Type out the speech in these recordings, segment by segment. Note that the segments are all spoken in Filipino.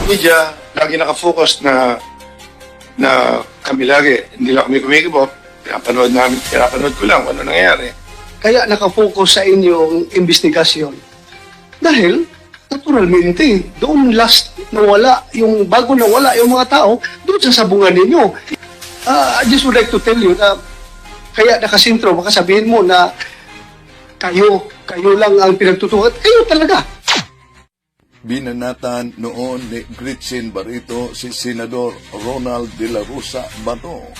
media, lagi nakafocus na kami lagi, hindi lang kami kumikibot, pinapanood ko lang ano nangyayari. Kaya nakafocus sa inyong investigasyon. Dahil, naturalmente, doon last nawala, yung bago nawala yung mga tao, doon sa sabungan ninyo. I just would like to tell you na kaya nakasintro, baka sabihin mo na kayo lang ang pinagtutukan. Kayo talaga. Binanatan noon ni Gretchen Barreto si Senador Ronald de la Rosa Bato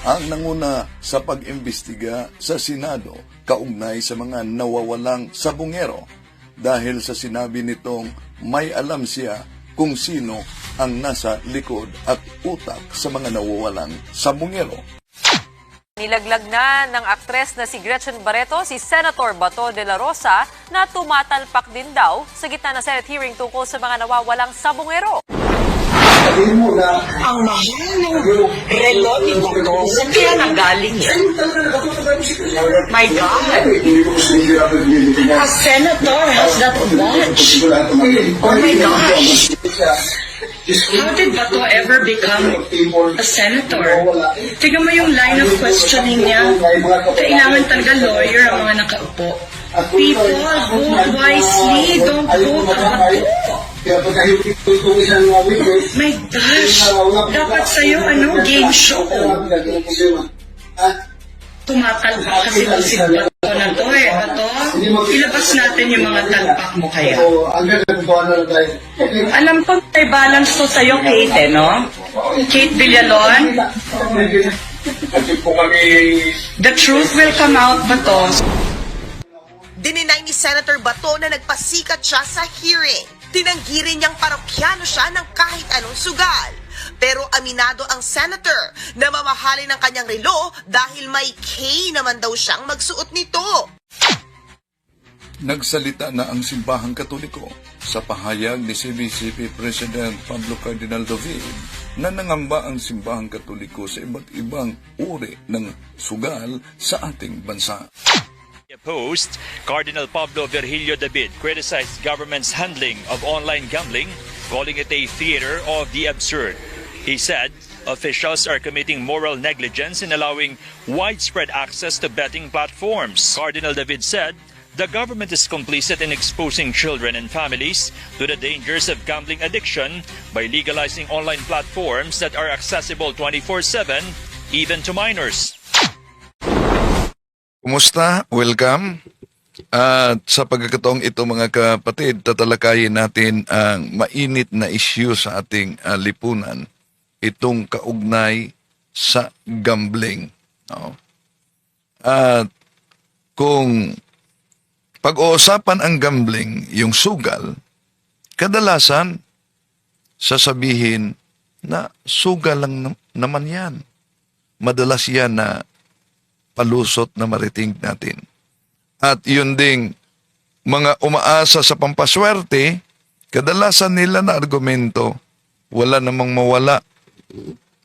ang nanguna sa pag-imbestiga sa Senado kaugnay sa mga nawawalang sabungero dahil sa sinabi nitong may alam siya kung sino ang nasa likod at utak sa mga nawawalang sabungero. Nilaglag na ng aktres na si Gretchen Barreto si Senator Bato de la Rosa na tumatalpak din daw sa gitna ng Senate hearing tungkol sa mga nawawalang sabungero. Sabihin mo na Ang mahal ng relo ni Bato, saan kaya nanggaling yan? My God! A senator has that watch. Oh my gosh! How did Bato ever become a senator? Tignan mo yung line of questioning niya. Kailangan talaga lawyer ang mga nakaupo. People, vote wisely. Don't vote Bato. My gosh! Dapat sa'yo, game show. Tumatalpak kasi itong si Bato na to eh. Bato, ilabas natin yung mga talpak mo kaya. Alam ko may balance to sa'yo, Kate, no? Kate Villalon. The truth will come out, Bato. Dininay ni Senator Bato na nagpasikat siya sa hearing. Tinanggi rin niyang parokyano siya ng kahit anong sugal. Pero aminado ang senator na mamahalin ng kanyang relo dahil may K naman daw siyang magsuot nito. Nagsalita na ang Simbahang Katoliko sa pahayag ni CBCP President Pablo Cardinal David na nangamba ang Simbahang Katoliko sa iba't ibang uri ng sugal sa ating bansa. Opposed, Cardinal Pablo Virgilio David criticized government's handling of online gambling, calling it a theater of the absurd. He said officials are committing moral negligence in allowing widespread access to betting platforms. Cardinal David said the government is complicit in exposing children and families to the dangers of gambling addiction by legalizing online platforms that are accessible 24/7, even to minors. Kumusta? Welcome. At sa pagkakataong ito mga kapatid, tatalakayin natin ang mainit na issue sa ating lipunan, itong kaugnay sa gambling. No? At kung pag-uusapan ang gambling, yung sugal, kadalasan sasabihin na sugal lang naman yan. Madalas yan na palusot na mariting natin. At yun ding mga umaasa sa pampaswerte, kadalasan nila na argumento, wala namang mawala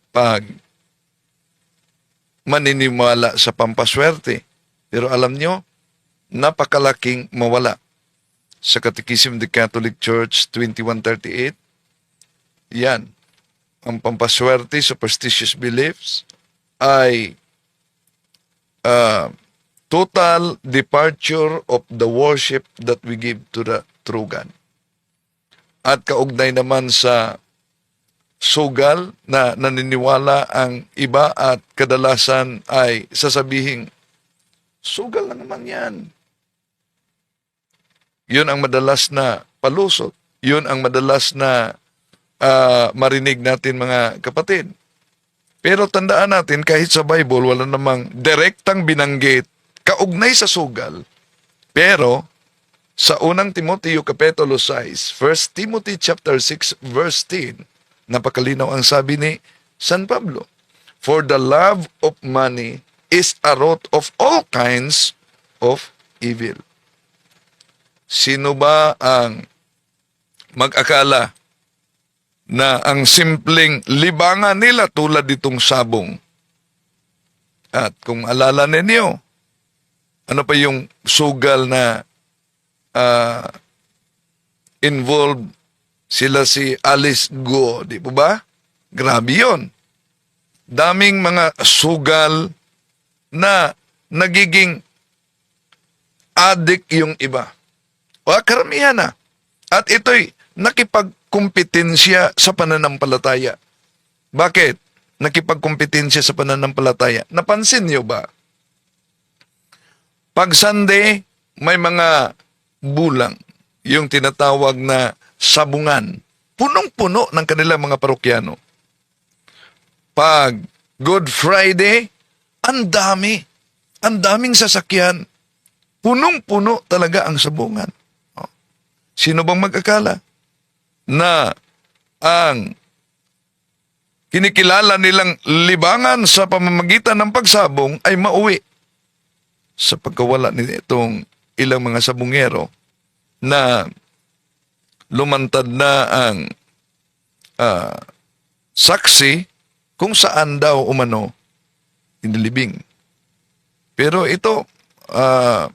pag maniniwala sa pampaswerte. Pero alam nyo, napakalaking mawala. Sa Catechism of the Catholic Church 2138, yan, ang pampaswerte, superstitious beliefs, ay total departure of the worship that we give to the true God. At kaugnay naman sa sugal na naniniwala ang iba at kadalasan ay sasabihing, sugal na naman yan. Yun ang madalas na palusot. Yun ang madalas na marinig natin mga kapatid. Pero tandaan natin, kahit sa Bible, wala namang direktang binanggit kaugnay sa sugal. Pero, sa unang Timoteo Kapitulo 6, 1 Timothy chapter 6, verse 10, napakalinaw ang sabi ni San Pablo, "For the love of money is a root of all kinds of evil." Sino ba ang mag-akala na ang simpleng libangan nila tulad ditong sabong? At kung alala ninyo, ano pa yung sugal na involved Sila si Alice Go, di po ba? Grabe yun. Daming mga sugal na nagiging addict yung iba. O karamihan na. At ito'y nakipagkumpetensya sa pananampalataya. Bakit? Nakipagkumpetensya sa pananampalataya. Napansin niyo ba? Pag Sunday, may mga bulang, yung tinatawag na sabungan. Punong-puno ng kanilang mga parokyano. Pag Good Friday, ang daming sasakyan. Punong-puno talaga ang sabungan. O, sino bang mag-akala na ang kinikilala nilang libangan sa pamamagitan ng pagsabong ay mauwi sa pagkawala nitong ilang mga sabungero na lumantad na ang saksi kung saan daw umano inilibing. Pero ito,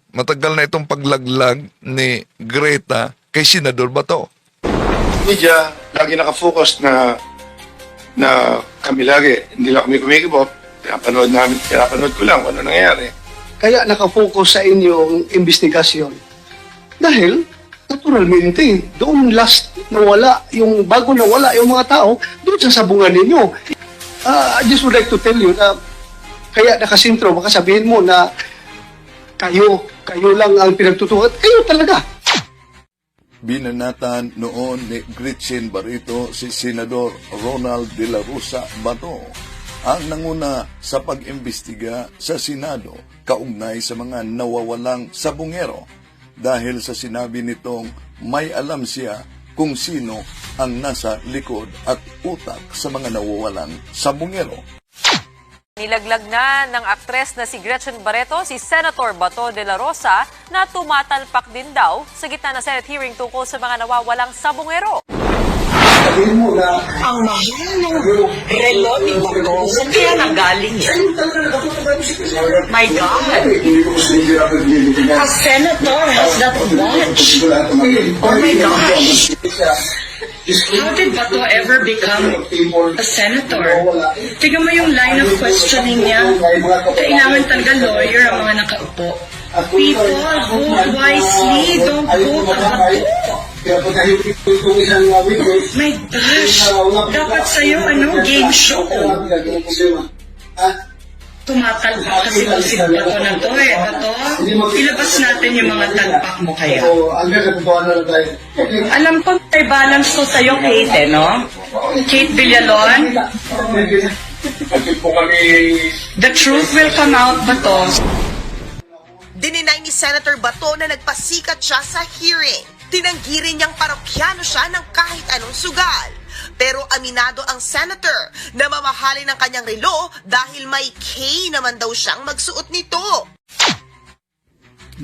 matagal na itong paglaglag ni Greta kay Senador Bato. Media, lagi nakafocus na kami lagi, hindi lang kami kumikibot. Pinapanood ko lang kung ano nangyayari. Kaya nakafocus sa inyong investigasyon. Dahil, naturalmente, doon last nawala, bago nawala yung mga tao, doon sa sabungan ninyo. I just would like to tell you na kaya nakasintro, baka sabihin mo na kayo lang ang pinagtutukan. Kayo talaga. Binanatan noon ni Gretchen Barreto si Senador Ronald De La Rosa Bato ang nanguna sa pag-imbestiga sa Senado kaugnay sa mga nawawalang sabungero dahil sa sinabi nitong may alam siya kung sino ang nasa likod at utak sa mga nawawalang sabungero. Nilaglag na ng aktres na si Gretchen Barreto si Senator Bato de la Rosa na tumatalpak din daw sa gitna ng Senate hearing tungkol sa mga nawawalang sabungero. Ang mahal ng relo ni Bato, saan kaya nanggaling yan? My God! A senator has that watch. Oh my gosh! How did Bato ever become a senator? Tingnan mo yung line of questioning niya. Kailangan talaga lawyer ang mga nakaupo. People, vote wisely. Don't vote a Bato. My gosh! Dapat sa'yo, game show. Tumatalpak kasi itong si Bato na to Bato, ilabas natin yung mga talpak mo kaya. Alam ko may balance to sa'yo, Kate, no? Kate Villalon? The truth will come out, Bato. Dininay ni Senator Bato na nagpasikat siya sa hearing. Tinanggi rin niyang parokyano siya ng kahit anong sugal. Pero aminado ang senator na mamahalin ng kanyang relo dahil may K naman daw siyang magsuot nito.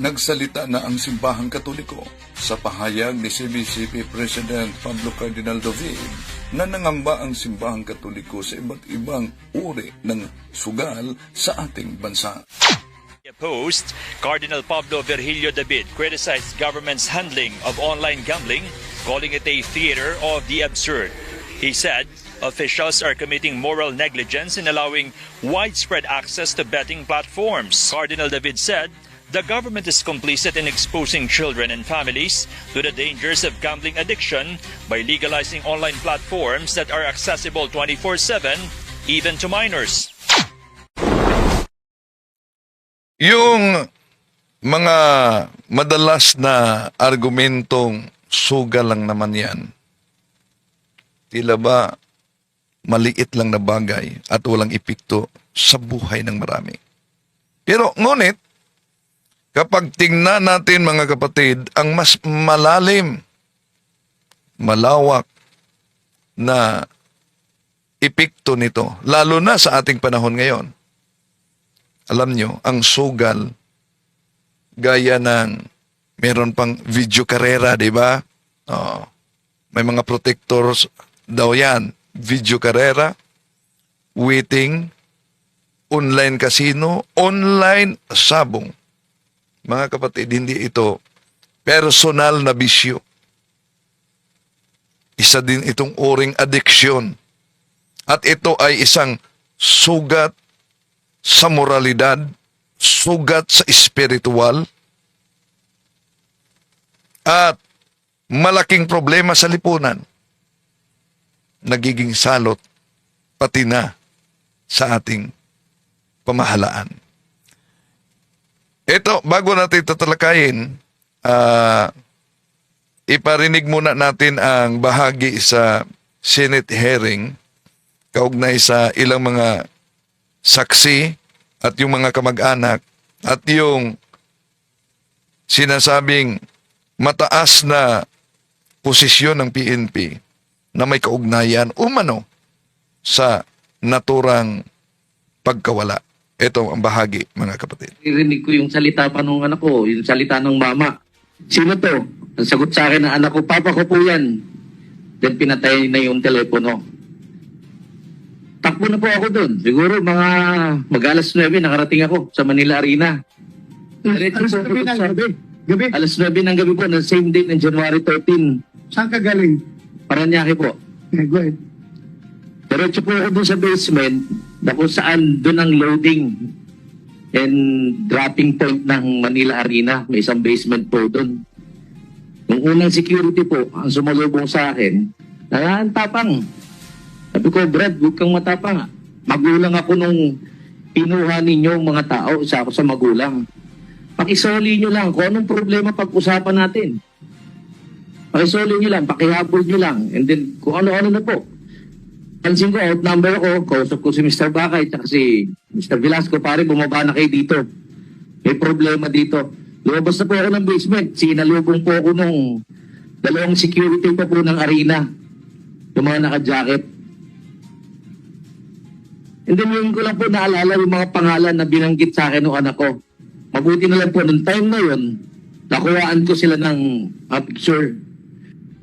Nagsalita na ang Simbahang Katoliko sa pahayag ni CBCP President Pablo Cardinal David na nangamba ang Simbahang Katoliko sa iba't ibang uri ng sugal sa ating bansa. Post, Cardinal Pablo Virgilio David criticized government's handling of online gambling, calling it a theater of the absurd. He said officials are committing moral negligence in allowing widespread access to betting platforms. Cardinal David said the government is complicit in exposing children and families to the dangers of gambling addiction by legalizing online platforms that are accessible 24/7, even to minors. Yung mga madalas na argumentong sugal lang naman yan, tila ba maliit lang na bagay at walang epekto sa buhay ng marami. Pero ngunit, kapag tingnan natin mga kapatid, ang mas malalim, malawak na epekto nito, lalo na sa ating panahon ngayon. Alam nyo, ang sugal, gaya ng meron pang video karera, di ba? May mga protectors daw yan. Video karera, waiting, online casino, online sabong. Mga kapatid, hindi ito personal na bisyo. Isa din itong uring addiction. At ito ay isang sugat sa moralidad, sugat sa espiritual, at malaking problema sa lipunan. Nagiging salot pati na sa ating pamahalaan. Ito, bago natin tatalakayin, iparinig muna natin ang bahagi sa Senate hearing kaugnay sa ilang mga saksi at yung mga kamag-anak at yung sinasabing mataas na posisyon ng PNP na may kaugnayan umano sa naturang pagkawala. Ito ang bahagi, mga kapatid. Narinig ko yung salita pa nung anak ko, yung salita ng mama. Sino to? Ang sagot sa akin ng anak ko, papa ko po yan. Then pinatay na yung telepono. Takbo na po ako doon. Siguro mga mag-alas 9, nakarating ako sa Manila Arena. Alas 9 ng gabi. Gabi? Alas 9 ng gabi po, na same date ng January 13. Saan ka galing? Paranaque po. Okay, go ahead. Diretso po ako doon sa basement na kung saan doon ang loading and dropping point ng Manila Arena. May isang basement po doon. Yung unang security po, ang sumalubong sa akin, ang tapang. Sabi ko, Brad, huwag kang matapang. Magulang ako nung pinuha ninyo mga tao, isa ako sa magulang. Pakisoli nyo lang kung anong problema pag-usapan natin. Pakisoli nyo lang, pakihabol nyo lang. And then, kung ano-ano na po. Pansin ko, outnumber ako, kausap ko si Mr. Bakay at si Mr. Velasco, pare, bumaba na kayo dito. May problema dito. Lumabas na po ako ng basement. Sinalubong po ako nung dalawang security pa po ng arena. Yung mga naka-jacket. And then yung ko lang po naalala yung mga pangalan na binanggit sa akin ng anak ko. Mabuti na lang po, nung time na yun, nakuhaan ko sila ng picture.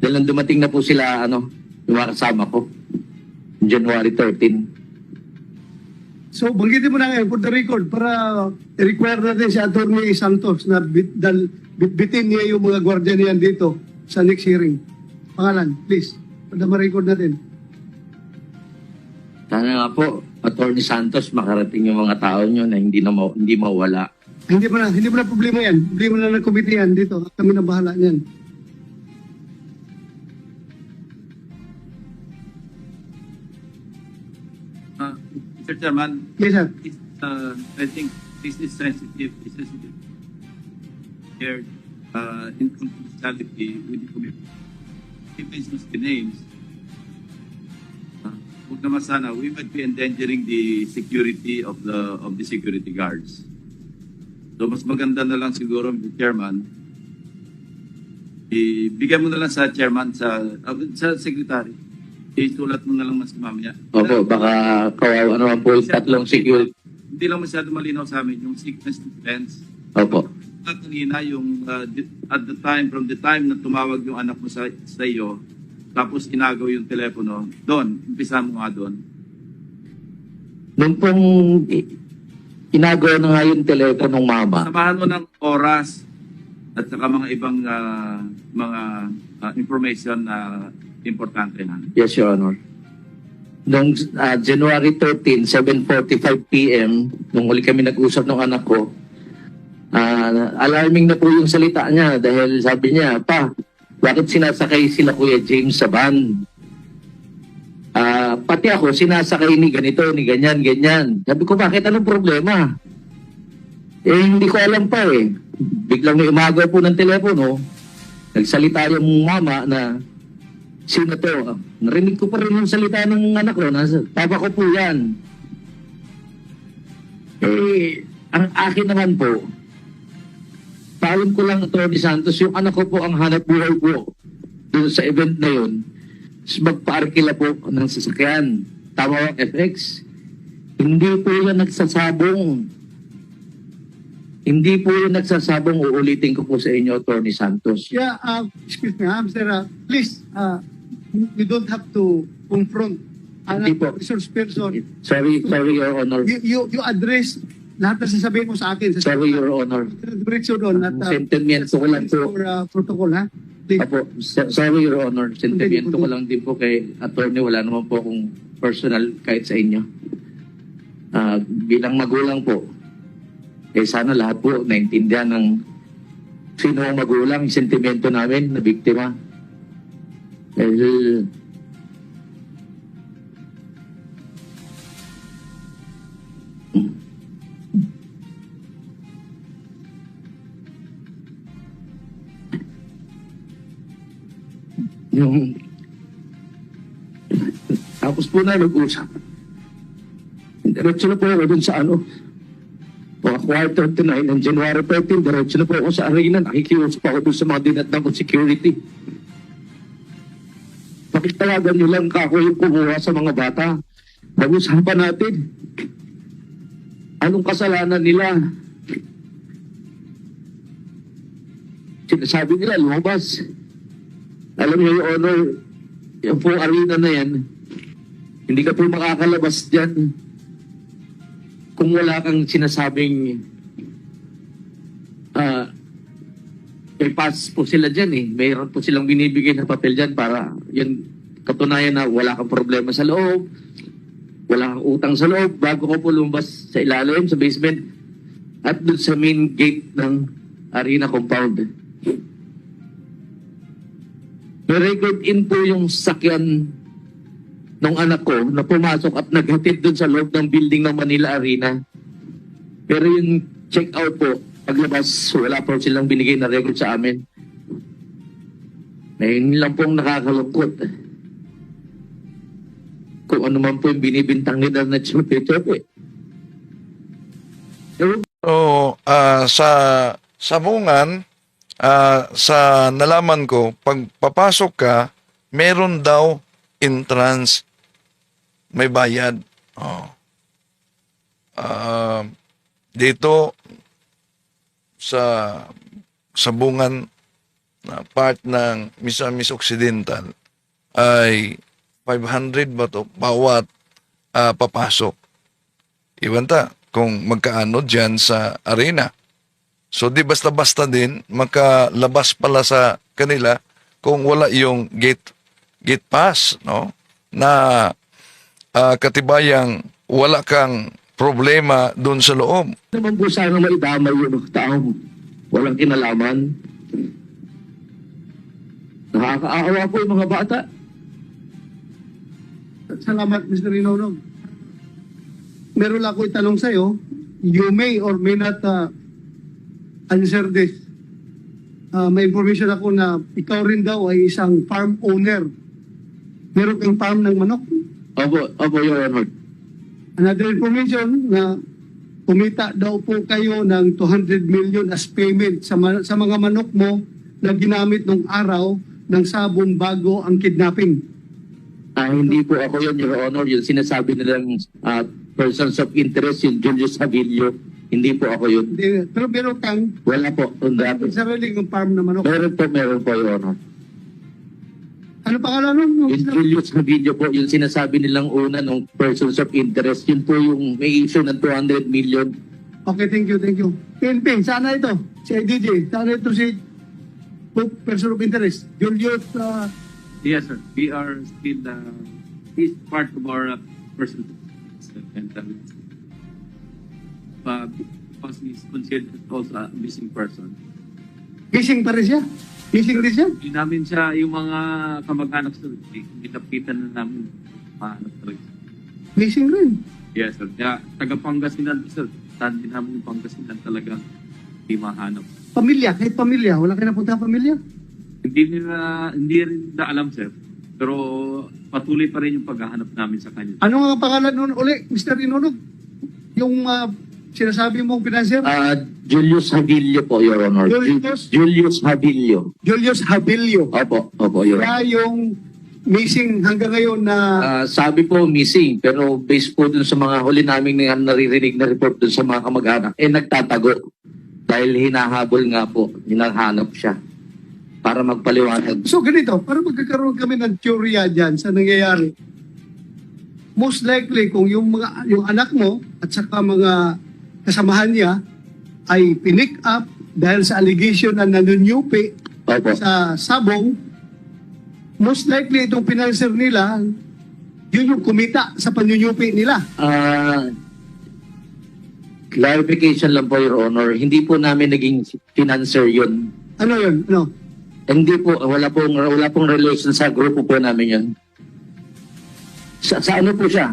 Dahil nang dumating na po sila, yung mga kasama ko. January 13. So, banggitin mo na ngayon for the record para i-require natin si Atty. Santos na bitbitin niya yung mga gwardiya niyan dito sa next hearing. Pangalan, please. Para ma-record natin. Sana nga po, Atty. Santos, makarating yung mga tao nyo na hindi mawala. Hindi mo na problema yan. Problema na ng komite yan dito. Kami na bahala niyan. Mr. Chairman, Yes, sir. I think this is sensitive. Shared in confidentiality with the committee. He mentions the names. Huwag naman sana, we might be endangering the security of the security guards. So mas maganda na lang siguro, Mr. Chairman, ibigay mo na lang sa chairman, sa secretary. Isulat mo na lang mas mamaya. Opo, baka kawawa naman po yung tatlong security. Hindi lang masyado malinaw sa amin yung sickness defense. Opo. Kanina yung from the time na tumawag yung anak mo sa iyo, tapos inagaw yung telepono, doon, umpisa mo nga doon. Nung pong inagaw na nga yung telepono ng mama. Samahan mo ng oras at saka mga ibang information na importante na. Yes, Your Honor. Noong January 13, 7:45 p.m., nung huli kami nag-usap ng anak ko, alarming na po yung salita niya dahil sabi niya, Pa, bakit sinasakay sila Kuya James sa van? Pati ako, sinasakay ni ganito, ni ganyan, ganyan. Sabi ko, bakit? Anong problema? Hindi ko alam pa eh. Biglang may umagaw po ng telepono, nagsalita yung mama na, sino to? Narinig ko pa rin yung salita ng anak ko. Papa ko po yan. Ang akin naman po, paalam ko lang Atty. Santos, yung anak ko po ang hanap buhay po doon sa event na yun. Magpa-arkila po ng sasakyan. Tama ang FX. Hindi po yan nagsasabong. Hindi po yan nagsasabong. Uulitin ko po sa inyo, Atty. Santos. Yeah, excuse me, sir. Please, you don't have to confront an Hindi po. resource person. Sorry, Your Honor. You address lahat na sasabihin mo sa akin. Sorry, Your Honor. Diretso doon. At, Sentimento ko lang po. for protocol, ha? directly. Apo, sorry, Your Honor. Sentimento ko lang din po kay attorney. Wala naman po akong personal kahit sa inyo. Bilang magulang po, sana lahat po naintindihan ng sino ang magulang, yung sentimento namin na biktima. Dahil yung tapos po na nag-usap. Diretso na po ako dun sa mga quarter to 9 ng January 13, diretso na po ako sa arena. Nakikiusap ako dun sa mga dinatang kong security. Pakitawagan nyo lang ako yung kumuha sa mga bata. Mag-usapan natin. Anong kasalanan nila? Sinasabi nila, lumabas. Alam niyo, Your Honor, yung pong arena na yan, hindi ka po makakalabas dyan kung wala kang sinasabing may pass po sila dyan eh. Mayroon po silang binibigay na papel dyan para yan katunayan na wala kang problema sa loob, wala kang utang sa loob bago ko po lumabas sa ilalim, sa basement at dun sa main gate ng arena compound. May-record in po yung sakyan ng anak ko na pumasok at naghatid dun sa loob ng building ng Manila Arena. Pero yung check-out po, paglabas, wala po silang binigay na record sa amin. Na yun lang pong nakakalungkot. Kung ano man po yung binibintang nila na tsupe-tsupe. So, sa sabungan, sa nalaman ko, pag papasok ka, meron daw entrance, may bayad. Dito, sa sabungan, na part ng Misamis Occidental, ay 500 ba to bawat papasok. Iwan ta kung magkaano dyan sa arena. So di basta-basta din makalabas pala sa kanila kung wala yung gate pass, no? Na katibayang wala kang problema doon sa loob. Naman po sana maidamay yung tao. Walang kinalaman. Nakakaawa po yung mga bata. Salamat, Mr. Inonog. Meron lang ako itanong sa'yo. You may or may not answer this. May information ako na ikaw rin daw ay isang farm owner. Meron kang farm ng manok. Opo, Your Honor. Another information na kumita daw po kayo ng 200 million as payment sa mga manok mo na ginamit nung araw ng sabong bago ang kidnapping. Hindi po ako yun, Your Honor. Yung sinasabi nilang persons of interest, yung Julius Abilio. Hindi po ako yun. Pero meron kang Wala po. sarili ng farm na manok. Meron po, Your Honor. Ano pangalan nun? Yung Julius Abilio po, yung sinasabi nilang una ng persons of interest, yun po yung may issue ng 200 million. Okay, thank you. PNP, sana ito? Si IDJ, sana ito si person of interest? Julius, Yes, sir. We are still, he's part of our person. Because he's considered also a missing person. missing pa rin siya? Missing rin siya? Hindi namin siya, yung mga kamag-anak, sir, kita-kita na namin mahanap talaga. Missing rin. Yes, sir. Kaya, taga-Pangasinan, sir. Tandi namin yung Pangasinan talagang hindi mahanap. Pamilya, kahit pamilya. Wala kayo napunta pamilya? Hindi rin na alam, sir. Pero patuloy pa rin yung paghahanap namin sa kanya. Ano nga pangalan nun uli, Mr. Inonog? Yung sinasabi mong financier? Julius Abilio po, Your Honor. Julius Abilio. Julius Abilio. Opo, Your Honor. Kaya yung missing hanggang ngayon na... sabi po missing, pero based po dun sa mga huli naming naririnig na report dun sa mga kamag-anak, nagtatago. Dahil hinahabol nga po, hinahanap siya para magpaliwanag. So ganito, para magkakaroon kami ng teorya dyan sa nangyayari. Most likely, kung yung anak mo at saka mga kasamahan niya ay pinick up dahil sa allegation na nanunyupi Opo. sa Sabong, most likely itong pinanser nila, yun yung kumita sa panyunyupi nila. Clarification lang po, Your Honor. Hindi po namin naging financer yun. Ano yun? Ano? Hindi po, wala pong relation sa grupo po namin yun. Sa ano po siya?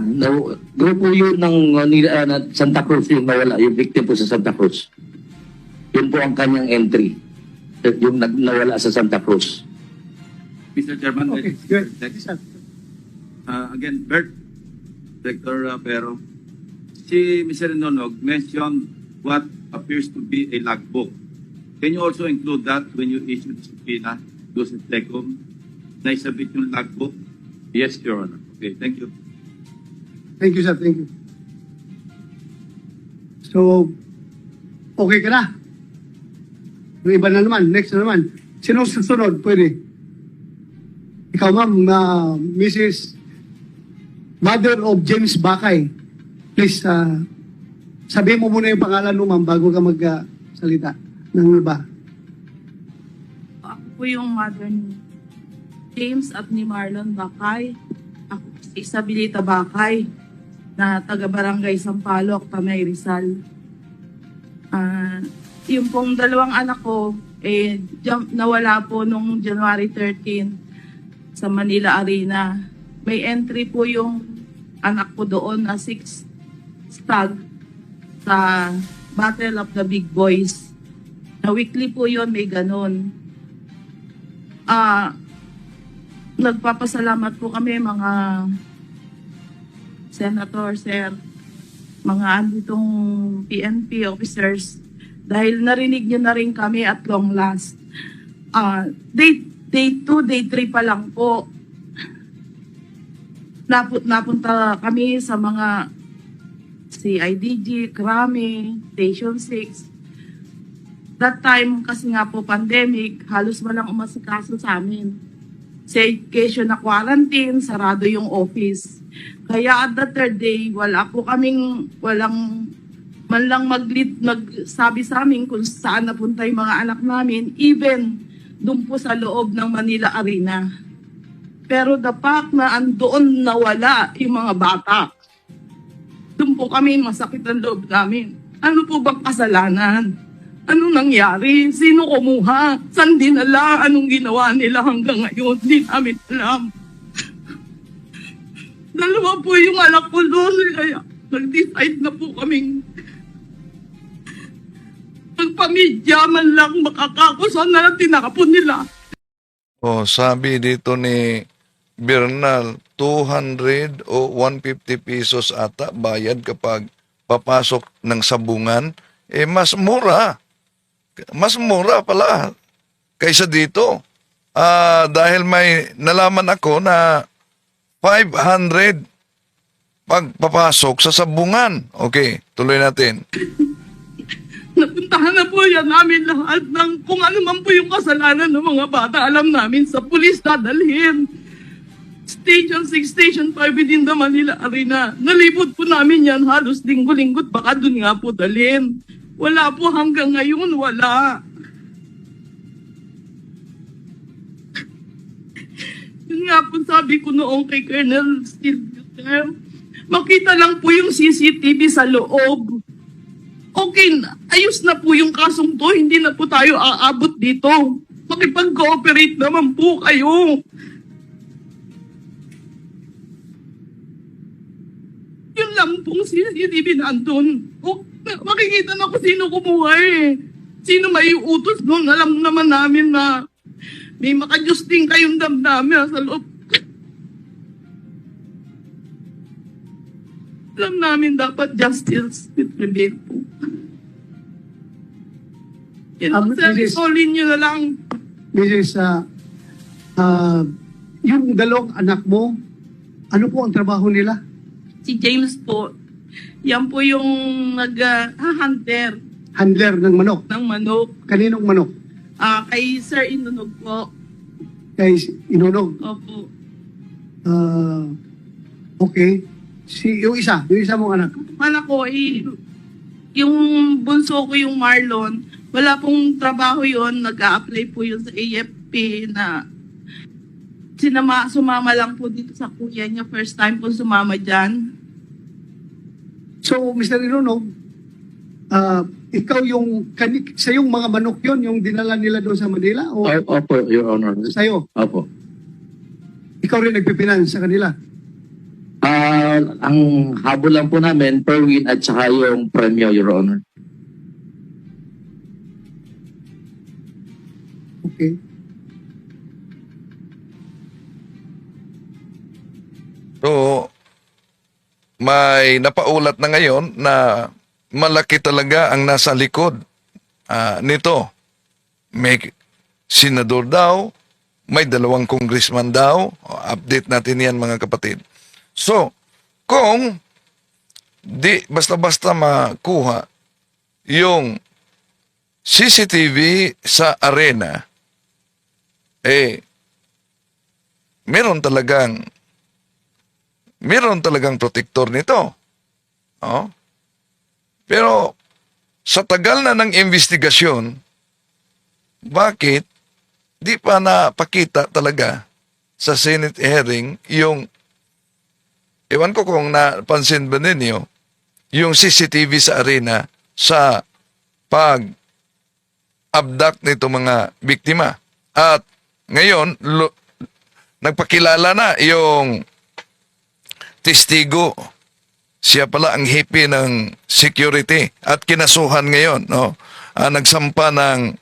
Grupo yun ng Santa Cruz yung nawala, yung victim po sa Santa Cruz. Yun po ang kanyang entry. Yung nawala sa Santa Cruz. Mr. Chairman, Okay, good. Sir. Again, Bert, Director Pero, si Mr. Nonog mentioned what appears to be a logbook. Can you also include that when you issue the subpoena to sa TECOM na isabit yung logbook? Yes, Your Honor. Okay, thank you. Thank you, sir. Thank you. So, okay ka na? Yung iba na naman. Next na naman. Sino susunod? Pwede. Ikaw, ma'am, Mrs. Mother of James Bakay. Please, sabihin mo muna yung pangalan mo, ma'am, bago ka magsalita ng iba. Ako po yung mother ni James at ni Marlon Bakay. Ako si Isabelita Bakay na taga-barangay Sampaloc, Tamay, Rizal. Yung pong dalawang anak ko, nawala po nung January 13 sa Manila Arena. May entry po yung anak ko doon na 6 stag sa Battle of the Big Boys. Na weekly po yun, may ganun. Nagpapasalamat po kami mga senator, sir, mga anditong PNP officers dahil narinig nyo na rin kami at long last. Day 2, day 3 pa lang po, napunta kami sa mga CIDG, Krami, Station 6. That time, kasi nga po pandemic, halos walang umasikaso sa amin. Staycation na quarantine, sarado yung office. Kaya at the third day, walang man lang magsabi sa amin kung saan napunta yung mga anak namin, even doon po sa loob ng Manila Arena. Pero the fact na andoon nawala yung mga bata, doon po kami masakit ang loob namin. Ano po bang kasalanan? Anong nangyari? Sino kumuha? Saan dinala? Anong ginawa nila hanggang ngayon? Hindi namin alam. Dalawa po yung anak ko doon. Kaya nag-decide na po kaming magpamidya man lang makakakusan na lang tinakapon nila. Sabi dito ni Bernal, 200 o 150 pesos ata bayad kapag papasok ng sabungan. Mas mura. Mas mura pala kaysa dito. Dahil may nalaman ako na 500 pagpapasok sa sabungan. Okay, tuloy natin. Napuntahan na po yan namin lahat ng kung ano man po yung kasalanan ng mga bata. Alam namin sa pulis dadalhin. Station 6, Station 5 within the Manila Arena. Nalipod po namin yan halos linggo-linggo't baka dun nga po dalhin. Wala po hanggang ngayon, wala. Yun nga po sabi ko noong kay Colonel Silvio, makita lang po yung CCTV sa loob. Okay, ayos na po yung kasong to, hindi na po tayo aabot dito. Makipag-cooperate naman po kayo. Yun lang pong CCTV nandun. Makikita na kung sino kumuha eh. Sino may utos doon. Alam naman namin na may makajus din kayong damdamin sa loob. Alam namin dapat justice will prevail po. Yan, solin nyo na lang. Mrs. Yung dalawang anak mo, ano po ang trabaho nila? Si James po, yan po yung nag-hunter. Handler ng manok. Ng manok. Kaninong manok? Kay Sir Inunog po. Kay Inunog? Opo. Okay. Yung isa mong anak? Anak ko, yung bunso ko yung Marlon, Wala pong trabaho yon, nag-a-apply po yun sa AFP na sumama lang po dito sa kuya niya. First time po sumama dyan. So, Mr. Ironog, ikaw sa yung mga manok yon yung dinala nila doon sa Manila? O Opo, Your Honor. sa'yo? Opo. Ikaw rin nagpipinance sa kanila? Ang habol lang po namin, per win at saka yung premyo, Your Honor. Okay. So, may napaulat na ngayon na malaki talaga ang nasa likod nito. May senador daw, may 2 congressman daw. Update natin yan, mga kapatid. So, kung di basta-basta makuha yung CCTV sa arena, meron talagang protector nito. Oh. Pero sa tagal na ng investigasyon, bakit di pa napakita talaga sa Senate hearing yung, ewan ko kung napansin ba ninyo, yung CCTV sa arena sa pag-abduct nito mga biktima. At ngayon, nagpakilala na yung testigo. Siya pala ang hipi ng security at kinasuhan ngayon. No? Nagsampa ng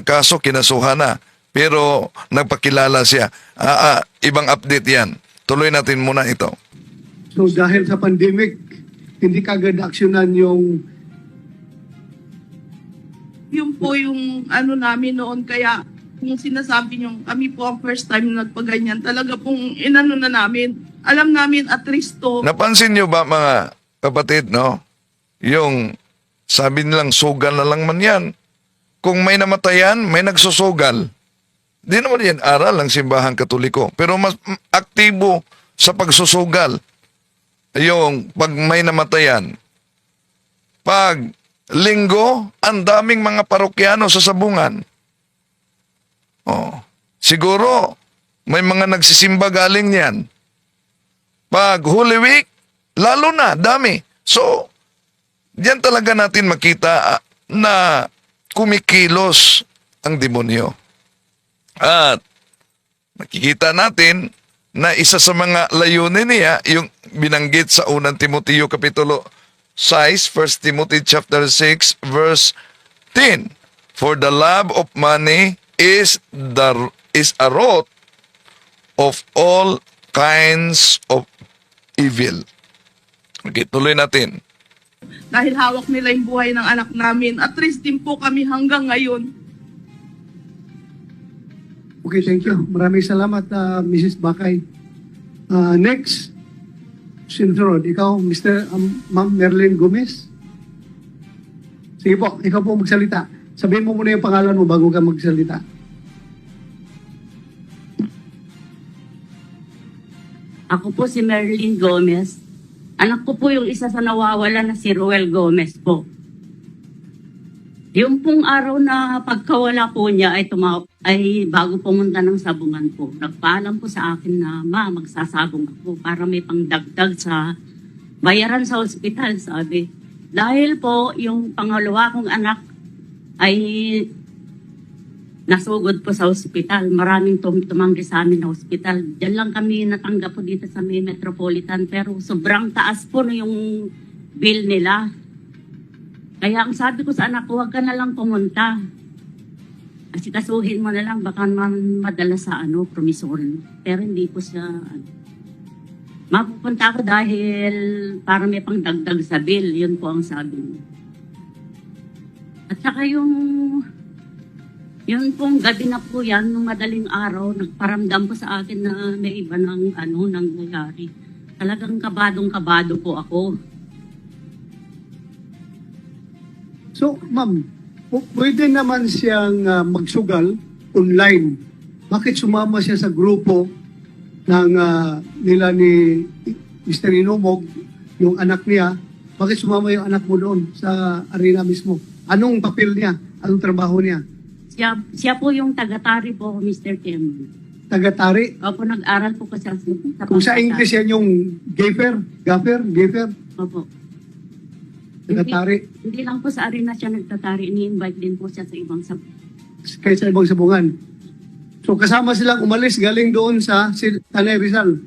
kaso, kinasuhan na. Pero nagpakilala siya. Ibang update yan. Tuloy natin muna ito. So, dahil sa pandemic, hindi kagad aksyonan yung Po yung ano namin noon, kaya kung sinasabi nyo, kami po ang first time na nagpaganyan, talaga pong inano na namin. Alam namin at least to. Napansin nyo ba mga kapatid, no? Yung sabi nilang sugal na lang man yan. Kung may namatayan, may nagsusugal. Di naman yan aral ng simbahang Katoliko. Pero mas aktibo sa pagsusugal. Yung pag may namatayan. Pag linggo, ang daming mga parokyano sa sabungan. Oh, siguro, may mga nagsisimba galing niyan. Pag Holy Week, lalo na, dami. So, diyan talaga natin makita na kumikilos ang demonyo. At makikita natin na isa sa mga layunin niya, yung binanggit sa 1 Timoteo Kapitulo 6, 1 Timothy chapter 6, verse 10. For the love of money is a root of all kinds of evil. Okay, tuloy natin. Dahil hawak nila yung buhay ng anak namin, at least din po kami hanggang ngayon. Okay, thank you. Maraming salamat, Mrs. Bakay. Next, Sintrod, ikaw, Ma'am Merlin Gomez. Sige po, ikaw po magsalita. Sabihin mo muna yung pangalan mo bago ka magsalita. Ako po si Merlin Gomez. Anak ko po yung isa sa nawawala na si Ruel Gomez po. Yung pong araw na pagkawala po niya ay bago pumunta ng sabungan po. Nagpaalam po sa akin na, ma, magsasabong ako para may pangdagdag sa bayaran sa ospital, sabi. Dahil po yung pangalawa kong anak ay nasugod po sa ospital. Maraming tumanggi sa amin na ospital. Diyan lang kami natanggap po dito sa may Metropolitan. Pero sobrang taas po na yung bill nila. Kaya ang sabi ko sa anak ko, huwag ka na lang pumunta. Asikasuhin mo na lang, baka madala sa promissory. Pero hindi po siya, mapupunta ako dahil para may pangdagdag sa bill. Yun po ang sabi niya. At saka yun pong gabi na po yan, nung madaling araw, nagparamdam po sa akin na may iba ng nangyayari. Talagang kabadong-kabado po ako. So, ma'am, pwede naman siyang magsugal online. Bakit sumama siya sa grupo ng nila ni Mr. Inomog, yung anak niya? Bakit sumama yung anak mo doon sa arena mismo? Anong papel niya? Anong trabaho niya? Siya po yung taga-Tari po, Mr. Chairman. Taga-Tari? Opo, nag-aral po kasi sa Kung sa English yan yung gaffer? Opo. Taga-Tari? Hindi lang po sa arena siya nagtatari, ini-invite din po siya sa ibang Kahit sa ibang sabungan. So kasama silang umalis galing doon sa Tanay Rizal.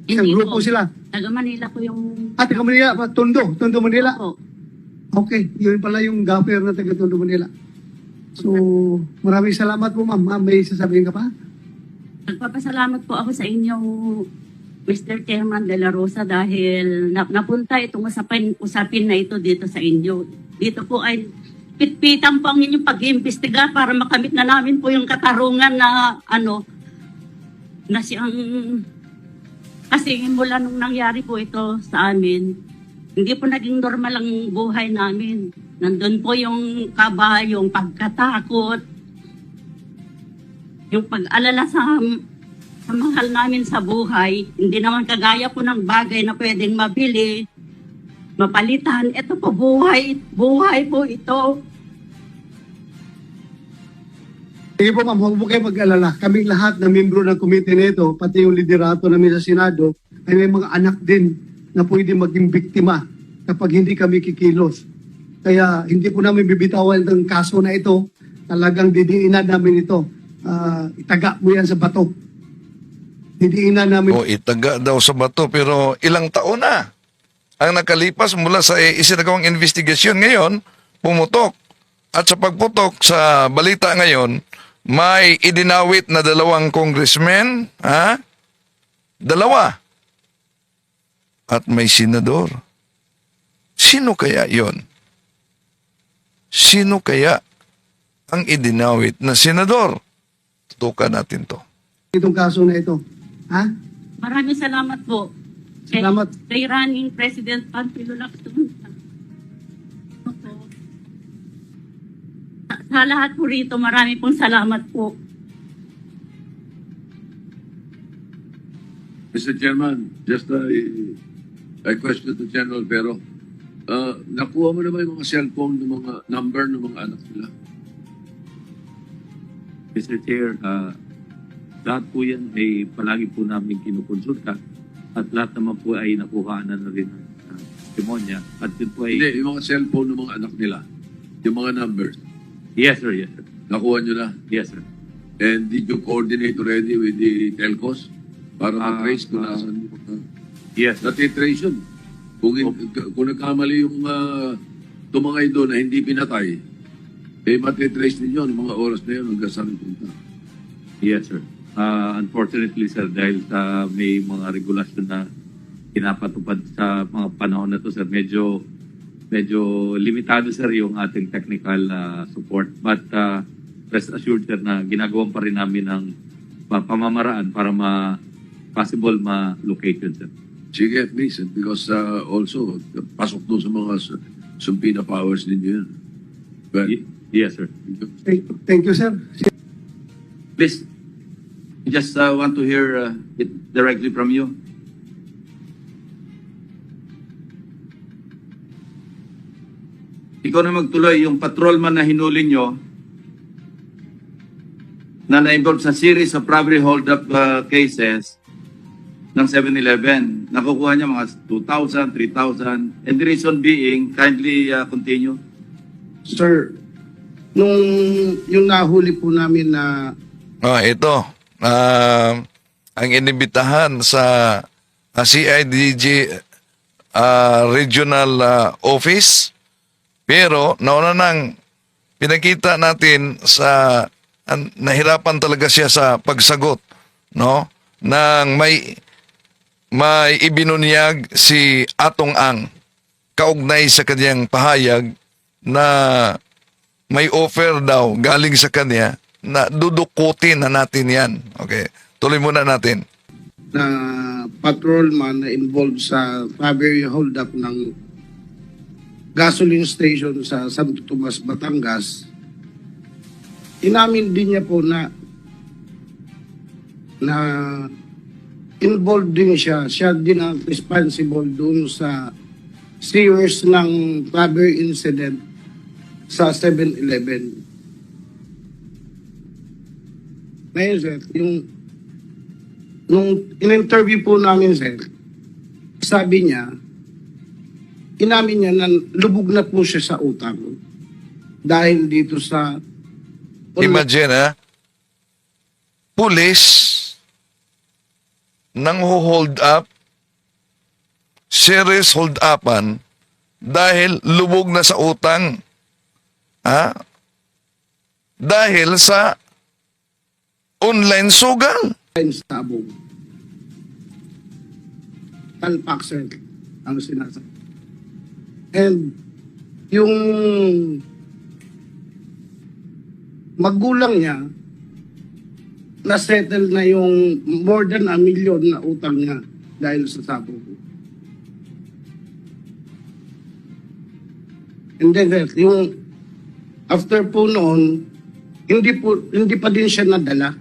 Isang Hindi grupo po. sila. Taga Manila po yung... Taga Manila, Tondo Manila. Opo. Okay, yun pala yung gaffer na taga Tondo Manila. So, maraming salamat po ma'am. Ma'am, may sasabihin ka pa? Nagpapasalamat po ako sa inyong Mr. Chairman de la Rosa dahil napunta itong usapin na ito dito sa inyo. Dito po ay pitpitan po ang inyong pag-iimbestiga para makamit na namin po yung katarungan na na siyang kasi mula nung nangyari po ito sa amin, hindi po naging normal ang buhay namin. Nandun po yung kaba, yung pagkatakot, yung pag-alala sa mahal namin sa buhay. Hindi naman kagaya po ng bagay na pwedeng mabili, mapalitan. Ito po buhay po ito. Sige po ma'am, huwag po kayo mag-alala. Kaming lahat na membro ng komite nito, pati yung liderato namin sa Senado, ay may mga anak din na pwede maging biktima kapag hindi kami kikilos. Kaya hindi po namin bibitawan ng kaso na ito. Talagang didiinan namin ito. Itaga mo yan sa bato. Didiinan namin. O itaga daw sa bato, pero ilang taon na ang nakalipas mula sa isinagawang investigasyon ngayon, pumutok. At sa pagputok sa balita ngayon, may idinawit na 2 congressmen, 2. At may senador. Sino kaya yon? Sino kaya ang idinawit na senador? Tutukan natin to. Itong kaso na ito. Maraming salamat po. Salamat. Kay running President Panfilo Lacson. Sa lahat po rito, marami pong salamat po. Mr. Chairman, just a question to General Pero. Nakuha mo naman yung mga cellphone ng mga number ng mga anak nila? Mr. Chair, lahat po yan ay palagi po namin kinukonsulta at lahat naman po ay nakuha na rin ng testimonya. At yun po ay... Hindi, yung mga cellphone ng mga anak nila, yung mga numbers. Yes, sir. Yes, sir. Nakuha nyo na? Yes, sir. And did you coordinate already with the telcos para ma-trace kung nasan yung mga... Yes. Natitrace yun. Kung nagkamali yung tumangay doon na hindi pinatay, matitrace din yun, mga oras na yun hanggang saan punta. Yes, sir. Unfortunately, sir, dahil sa may mga regulasyon na pinapatupad sa mga panahon na to, sir, medyo limitado, sir, yung ating technical support. But rest assured, sir, na ginagawan pa rin namin ang pamamaraan para possible ma-locate yun, sir. Sige, please. Because also, pasok doon sa mga sumpina powers din yun. But, yes, sir. Thank you, sir. please, I just want to hear it directly from you. Ikaw na magtuloy, yung patrolman na hinuli nyo na na-involve sa series of robbery hold-up cases ng 7-Eleven. Nakukuha niya mga 2,000, 3,000. And the reason being, kindly continue. Sir, nung yung nahuli po namin na... Ito. Ang inibitahan sa CIDG regional office. Pero nauna nang pinakita natin sa nahirapan talaga siya sa pagsagot, no? Nang may ibinunyag si Atong Ang kaugnay sa kanyang pahayag na may offer daw galing sa kanya na dudukutin na natin yan. Okay, tuloy muna natin. Na patrolman na involved sa robbery hold-up ng gasoline station sa Santo Tomas, Batangas. Inamin din niya po na involved din siya. Siya din ang responsible doon sa series ng robbery incident sa 7-Eleven. Ngayon, sir, nung in-interview po namin, sir, sabi niya, inamin niya na lubog na po siya sa utang dahil dito sa Imagine, ha? Pulis nang hold up, serious hold upan dahil lubog na sa utang. Ha? Dahil sa online sugal. sabong. Talpak, sir, ang sinasabi. And yung magulang niya, na-settle na yung more than $1 million na utang niya dahil sa sabong. And then, yung after po noon, hindi pa din siya nadala.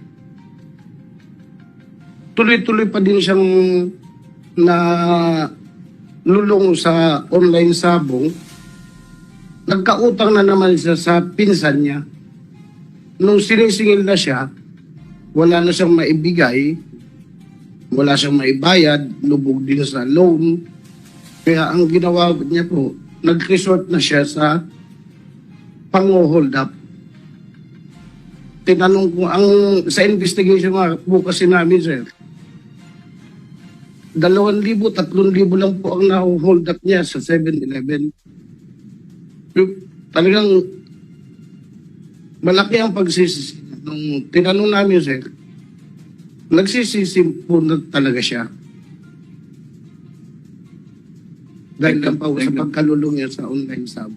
Tuloy-tuloy pa din siyang na lulong sa online sabong. Nagkautang na naman siya sa pinsan niya. Nung sinisingil na siya, wala na siyang maibigay, wala siyang maibayad, lubog din sa loan. Kaya ang ginawa niya po, nag-resort na siya sa pang-hold up. Tinanong ko, sa investigation nga po kasi namin, sir, 2,000, 3,000 lang po ang na-hold up niya sa 7-Eleven. Talagang malaki ang pagsisisi. Nung tinanong namin, sir, nagsisisi po na talaga siya. Dahil lang pa sa pagkalulong niya sa online sabo.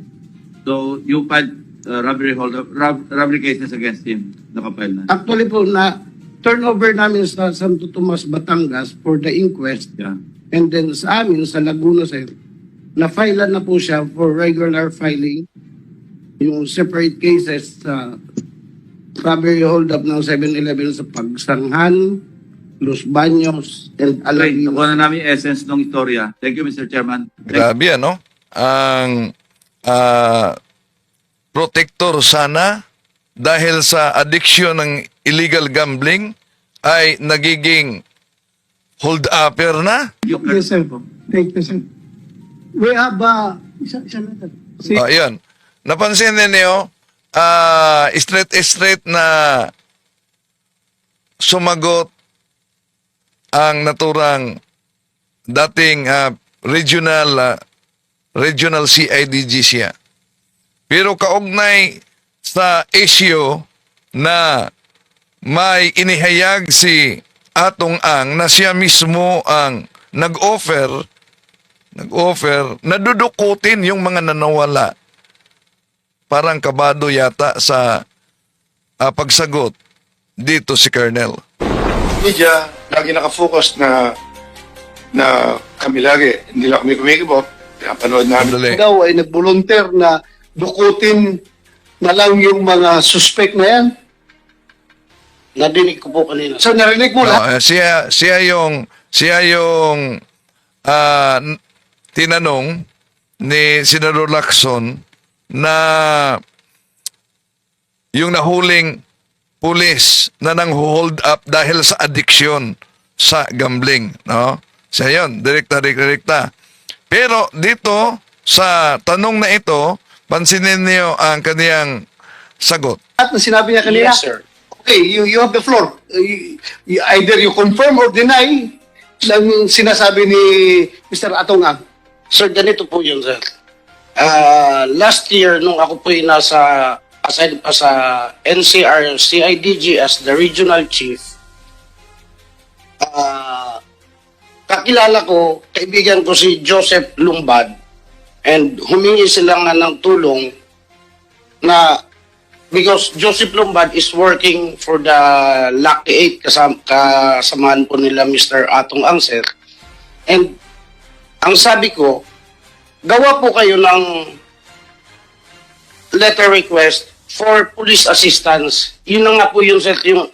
So, you filed robbery cases against him, nakapile na? Actually po, na turnover namin sa Santo Tomas, Batangas for the inquest. Yeah. And then sa amin, sa Laguna, sir, na-file na po siya for regular filing. Yung separate cases sa robbery hold-up ng 7-Eleven sa Pagsanghan, Los Baños, and Okay, Alabino. nakuha na namin yung essence ng istorya. Thank you, Mr. Chairman. Grabe, ano? Ang protector sana dahil sa addiction ng illegal gambling ay nagiging hold-upper na. Yes, sir. Thank you, sir. We have isa na. Ayan. Napansin ninyo, straight na sumagot ang naturang dating regional CIDG siya. Pero kaugnay sa issue na may inihayag si Atong Ang na siya mismo ang nag-offer na dudukutin yung mga nanawala. Parang kabado yata sa pagsagot dito si Colonel. Media, lagi nakafocus na kami lagi, hindi lang kami kumikibot. Pinapanood namin. Ikaw ay nag-volunteer na dukutin na lang yung mga suspect na yan. Nadinig ko po kanina. So narinig mo lahat? Siya yung tinanong ni Senador Lacson na yung nahuling pulis na nang hold up dahil sa addiction sa gambling, no? Siya yun, direkta. Pero dito sa tanong na ito, pansinin niyo ang kaniyang sagot. At na sinabi niya kanina? Yes, sir. Okay, you have the floor. Either you confirm or deny lang sinasabi ni Mr. Atong Ang. Sir, ganito po yun, sir. Last year, nung ako po yung assigned pa sa NCR CIDG as the regional chief, kakilala ko, kaibigan ko si Joseph Lumbad, and humingi sila nga ng tulong na because Joseph Lumbad is working for the Lucky 8 kasamahan po nila Mr. Atong Ang, sir. And ang sabi ko, gawa po kayo ng letter request for police assistance. Yun na nga po yung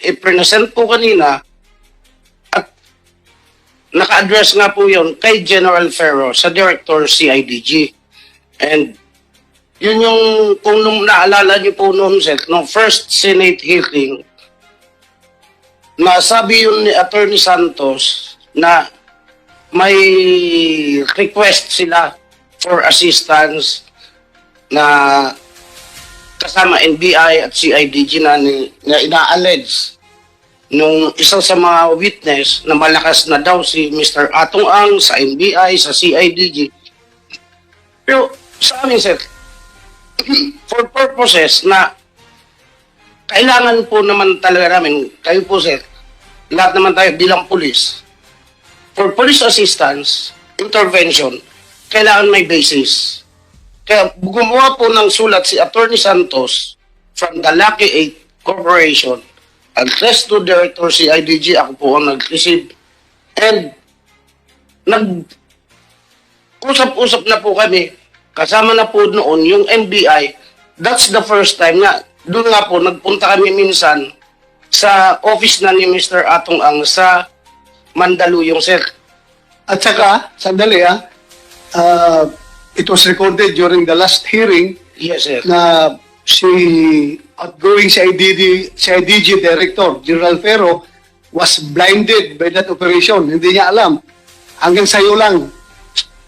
i-present po kanina at naka-address nga po yun kay General Ferro sa Director CIDG. And yun yung, kung naalala niyo po noon, sir, no first Senate hearing, nasabi yun ni Attorney Santos na may request sila for assistance na kasama NBI at CIDG na ina-allege nung isa sa mga witness na malakas na daw si Mr. Atong Ang sa NBI, sa CIDG. Pero sa amin, sir, for purposes na kailangan po naman talaga namin, kayo po sir, lahat naman tayo bilang pulis, for police assistance, intervention, kailangan may basis. Kaya gumawa po ng sulat si Attorney Santos from the Lucky 8 Corporation, address to Director CIDG, ako po ang nag-receive, and nag-usap-usap na po kami, kasama na po noon yung NBI. That's the first time na doon nga po, nagpunta kami minsan sa office na ni Mr. Atong Ang sa Mandaluyong, sir. At saka, sandali it was recorded during the last hearing Yes, sir. na si outgoing CIDG Director, General Ferro, was blinded by that operation. Hindi niya alam. Hanggang sayo lang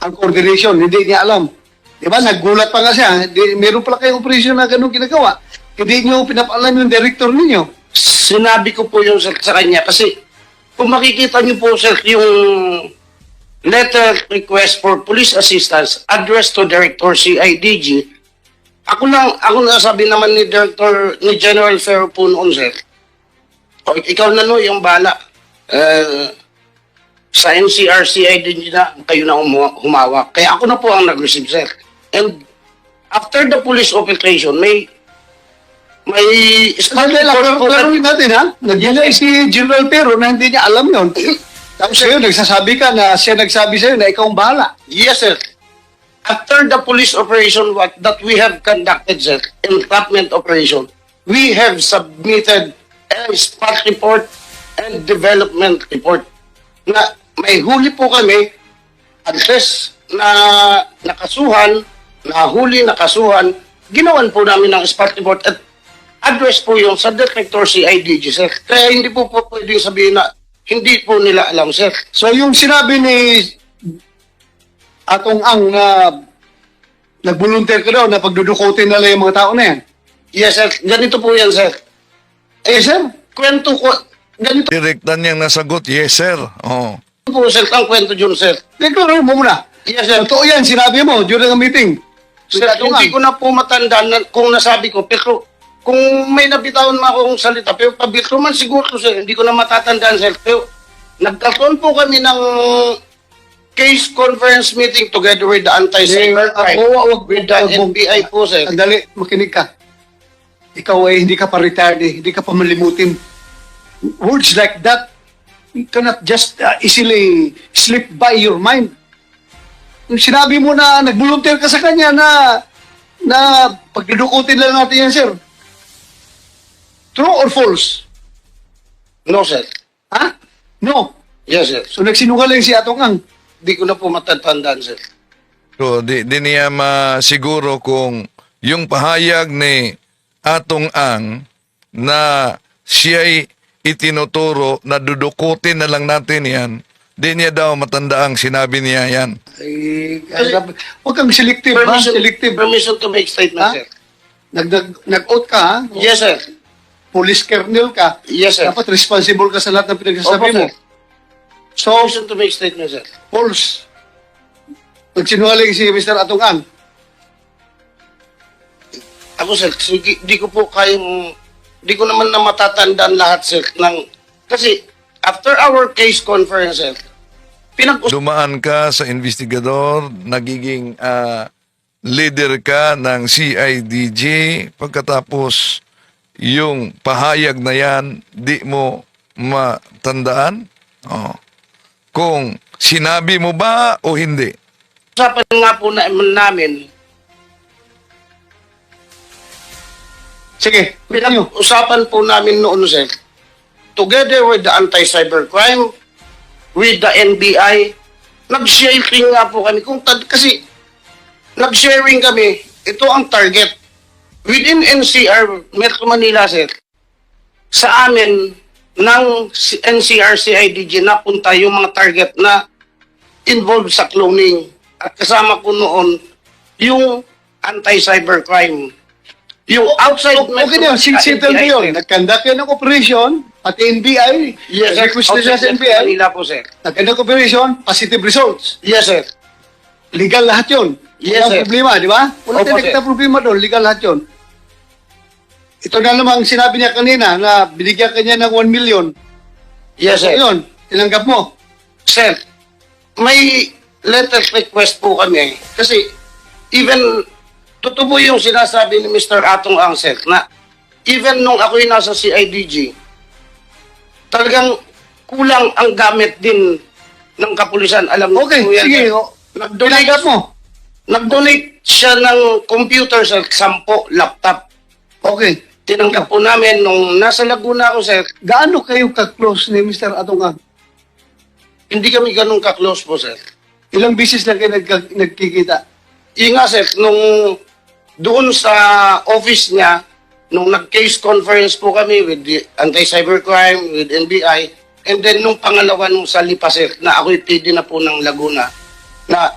ang coordination, hindi niya alam. Diba? Naggulat pa nga siya. Meron pala kayong operation na ganun ginagawa. Hindi niyo pinapaalam yung director ninyo. Sinabi ko po yung sa kanya kasi kung makikita niyo po, sir, yung letter request for police assistance addressed to Director CIDG, ako nasabi naman ni General Ferro po noon, sir. O, ikaw na no, yung bala. Sa NCR, CIDG na, kayo na humawak. Kaya ako na po ang nag-receive, sir. And after the police operation, may Pero natin ha, nag-delay si General Ferro na hindi niya alam yun. Tapos sa'yo, nagsasabi ka na siya nagsabi sa'yo na ikaw ang bahala. Yes, sir. After the police operation that we have conducted, sir, entrapment operation, we have submitted a spot report and development report na may huli po kami, address na nakasuhan, nahuli nakasuhan, ginawan po namin ng spot report at address po yung sa Director CIDG, sir. Kaya hindi po pwedeng sabihin na hindi po nila alam, sir. So yung sinabi ni Atong Ang na nag-volunteer ka daw na pagdudukutin nila yung mga tao na yan. Yes, sir. Ganito po yan, sir. Eh, sir, Kwento ko, ganito Direktan niyang nasagot, yes sir. Oh. po, sir, ang kwento dyan, sir. deklaro mo muna. Yes, sir. Totoo yan, sinabi mo during the meeting. Sir, hindi ko na po matandaan kung nasabi ko, pero kung may nabitawan mo akong salita, pero pabirto man siguro, sir, hindi ko na matatandaan, sir. Pero nagkataon po kami ng case conference meeting together with the anti-cybercrime. With the NBI po, sir. Sandali, makinig ka. Ikaw ay hindi ka pa retired hindi ka pa malimutin. Words like that, you cannot just easily slip by your mind. Yung sinabi mo na nag-volunteer ka sa kanya na pagdudukutin lang natin yan, sir. True or false? No, sir. Ha? No. Yes, sir. So nagsinungaling si Atong Ang. Hindi ko na po matatandaan, sir. So, di niya masiguro kung yung pahayag ni Atong Ang na siya'y itinuturo na dudukutin na lang natin yan, di niya daw matandaang sinabi niya yan. Ay, huwag kang selective, ha? Selective. Permission to make statement, Ha? sir. Nag-out ka, ha? Yes, sir. Police kernel ka. Yes, sir. Dapat responsible ka sa lahat ng pinagsasabi Opo, mo. sir. So, Permission to make statement, sir. false. Nagsinungaling si Mr. Atong Ang. Ako, sir, di ko po kayang, di ko naman na matatandaan lahat, sir, kasi after our case conference, sir, Dumaan ka sa investigador, nagiging leader ka ng CIDG, pagkatapos yung pahayag na yan, di mo matandaan? Oh. Kung sinabi mo ba o hindi? usapan nga po namin, sige, usapan po namin noon, sir, together with the anti-cybercrime, with the NBI, nag-sharing nga po kami. Kasi nag-sharing kami, ito ang target. Within NCR, Metro Manila, sir, sa amin, ng NCR-CIDG na punta yung mga target na involved sa cloning. At kasama ko noon yung anti-cybercrime. Yung outside... Okay na yun, settle na yun. Nagkanda kayo ng operation, at NBI, Yes, sir. request na siya sa Outside NBI, Manila po, sir. nagkanda ng operation, positive results. Yes, sir. Legal lahat yun. Yes, Walang sir. problema, di ba? Wala Opo, tayong nakita problema doon, legal lahat yun. Ito na namang sinabi niya kanina na binigyan kanya ng 1 million. Yes, sir. Yun, tinanggap mo. Sir, may letter request po kami. Kasi even totoo po yung sinasabi ni Mr. Atong Ang, sir, na even nung ako'y nasa CIDG, talagang kulang ang gamit din ng kapulisan. Alam mo Okay, po yan, sige. sir. Tinanggap mo. Nag-donate siya ng computer, sir, 10 laptop. Okay. Tinanggap po namin nung nasa Laguna ako, sir. Gaano kayo ka-close ni Mr. Atongang? Hindi kami ganun ka-close po, sir. Ilang bisis lang kayo nagkikita? Yung nga, sir, nung doon sa office niya, nung nag-case conference po kami with the anti-cybercrime, with NBI, and then nung pangalawa nung sa Lipa, sir, na ako'y PD na po ng Laguna, na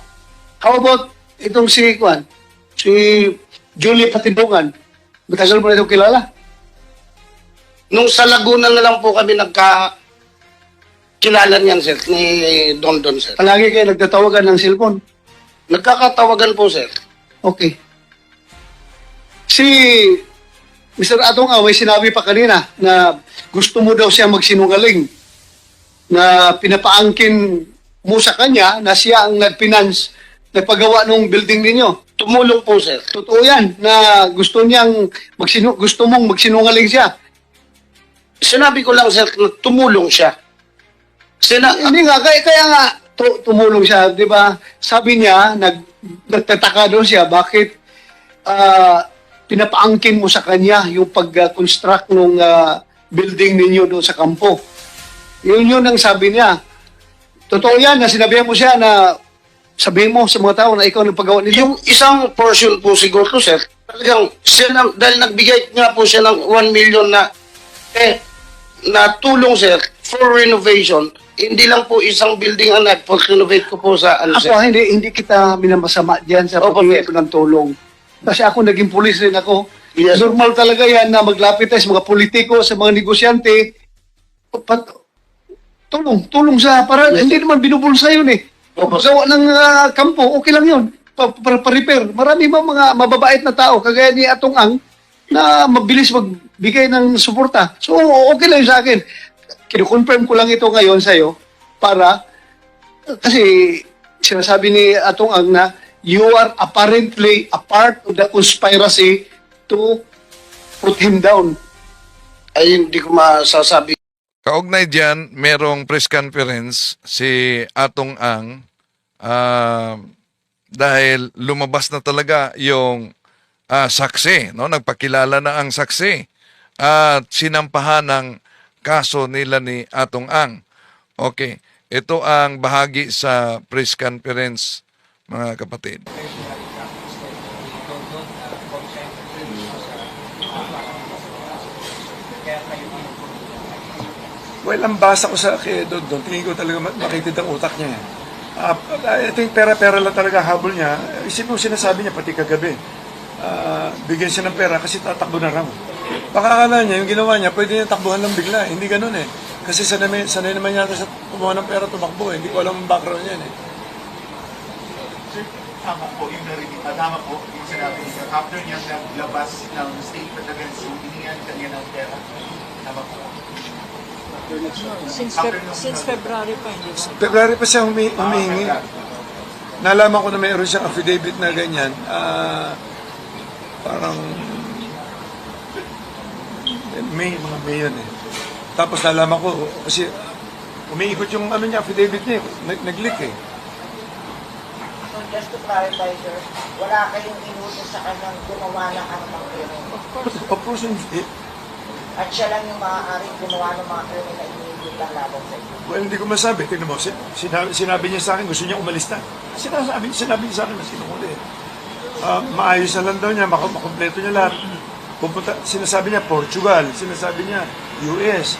How about itong si Juan? Si Julie Patindungan? Matagal mo na itong kilala? nung sa Laguna na lang po kami kilala niyan, sir, ni Don, sir. Palagi kayo nagtatawagan ng cellphone? Nagkakatawagan po, sir. Okay. Si Mr. Atong Away sinabi pa kanina na gusto mo daw siya magsinungaling, na pinapaangkin mo sa kanya na siya ang nagfinance, nagpagawa ng building ninyo. Tumulong po, sir. Totoo yan, na gusto mong magsinungaling siya. Sinabi ko lang, sir, na tumulong siya. Hindi nga, kaya nga tumulong siya, di ba? Sabi niya, nagtataka doon siya, bakit pinapaangkin mo sa kanya yung pag-construct ng building ninyo doon sa kampo. Yun ang sabi niya. Totoo yan na sinabihan mo siya na sabihin mo sa mga tao na ikaw ang paggawa nito. Yung isang portion po siguro, sir, talagang dahil nagbigay nga po siya ng 1 million na tulong, sir, for renovation. Hindi lang po isang building ang nag-renovate ko po sa ano, sir. Ako, hindi kita minamasama diyan sa paghingi ko ng tulong. Kasi ako naging pulis rin ako. Yes. Normal talaga yan na maglapit tayo sa mga politiko, sa mga negosyante. Tulong sa para hindi naman binubulsa yun eh. Paggawa ng kampo, okay lang yun. Pa-repair. Marami mga mababait na tao, kagaya ni Atong Ang, na mabilis magbigay ng suporta. So, okay lang yun sa akin. Kino-confirm ko lang ito ngayon sa'yo para, kasi sinasabi ni Atong Ang na you are apparently a part of the conspiracy to put him down. Ay, hindi ko masasabi. Kaugnay diyan, merong press conference si Atong Ang dahil lumabas na talaga yung saksi, no? Nagpakilala na ang saksi at sinampahan ng kaso nila ni Atong Ang. Okay, ito ang bahagi sa press conference, mga kapatid. Well, ang basa ko sa doon, tingin ko talaga makitid ang utak niya. I think pera-pera lang talaga habol niya. Isipin mo sinasabi niya pati kagabi. Bigyan siya ng pera kasi tatakbo na raw. Baka akala niya, yung ginawa niya, pwede niya takbuhan lang bigla. Hindi ganun eh. Kasi sanay naman yata sa kumuha ng pera, tumakbo eh. Hindi ko alam ang background niya eh. Sir, tama po yung tama po yung sinabi niya. After niya naglabas ng statement against you, hiningan kanya ng pera. Tama po. Since February pa, hindi ba? February pa siya humihingi. Nalaman ko na mayroon siyang affidavit na ganyan. Parang mga May yun eh. Tapos nalaman ko, kasi umiikot yung affidavit niya, nag-leak eh. So just to clarify, sir, wala kayong inutos sa kanyang gumawa ng anumang krimen? Of course, hindi. At siya lang yung maaaring gumawa ng mga krimen na iniigit ang laban sa inyo? Well, hindi ko masabi. Tingnan mo, sinabi niya sa akin, gusto niya umalis na. Sinabi niya sa akin na sinukuli. Maayos na lang daw niya, makumpleto niya lahat. Sinasabi niya Portugal, sinasabi niya US.